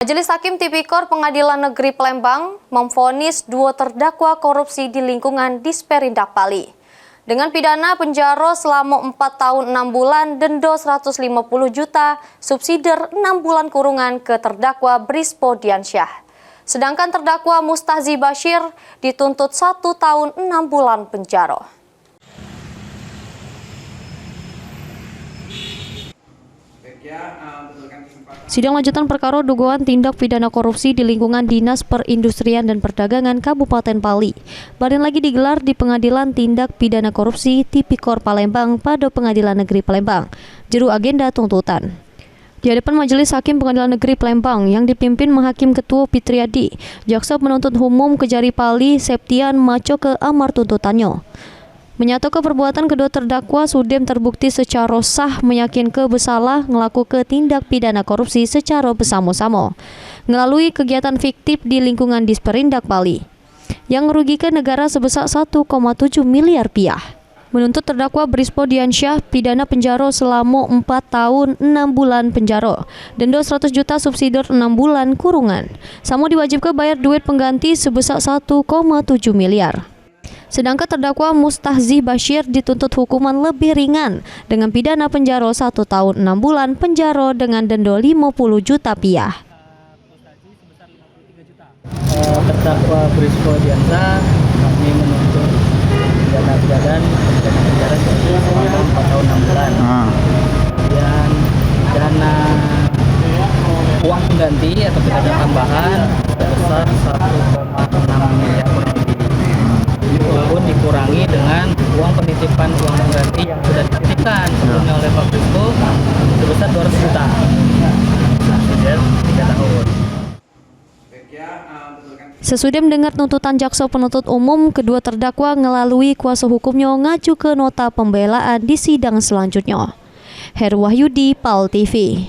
Majelis Hakim Tipikor Pengadilan Negeri Palembang memvonis 2 terdakwa korupsi di lingkungan Disperindak Bali dengan pidana penjara selama 4 tahun 6 bulan, denda 150 juta, subsidiar 6 bulan kurungan ke terdakwa Brispo Diansyah. Sedangkan terdakwa Mustahzi Bashir dituntut 1 tahun 6 bulan penjara. Sidang lanjutan perkara dugaan tindak pidana korupsi di lingkungan Dinas Perindustrian dan Perdagangan Kabupaten Bali badan lagi digelar di Pengadilan Tindak Pidana Korupsi Tipikor Palembang pada Pengadilan Negeri Palembang, juru agenda tuntutan. Di hadapan Majelis Hakim Pengadilan Negeri Palembang yang dipimpin Mahakim Ketua Fitriadi, jaksa penuntut umum Kejari Pali Septian maco ke amar tuntutannya. Menyatakan perbuatan kedua terdakwa sudem terbukti secara sah meyakinkan bersalah ngelakukan tindak pidana korupsi secara bersama-sama melalui kegiatan fiktif di lingkungan Disperindak Bali yang merugikan negara sebesar 1,7 miliar rupiah. Menuntut terdakwa Brispo Diansyah pidana penjara selama 4 tahun 6 bulan penjara, denda 100 juta, subsidiar 6 bulan kurungan. Sama diwajibkan bayar duit pengganti sebesar 1,7 miliar. Sedangkan terdakwa Mustahzi Bashir dituntut hukuman lebih ringan dengan pidana penjara 1 tahun 6 bulan penjara dengan denda 50 juta rupiah. Terdakwa Brispo Diansyah kami menuntut pidana penjara selama 4 tahun 6 bulan. Dan dana uang pengganti atau pidana tambahan sebesar 1,6 miliar pun dikurangi dengan uang penitipan uang pengganti yang sudah dititipkan sebelumnya oleh Pak Brispo sebesar 200 juta. Subsidiar 3 tahun. Sesudah mendengar tuntutan jaksa penuntut umum, kedua terdakwa melalui kuasa hukumnya ngacu ke nota pembelaan di sidang selanjutnya. Heru Wahyudi, PAL TV.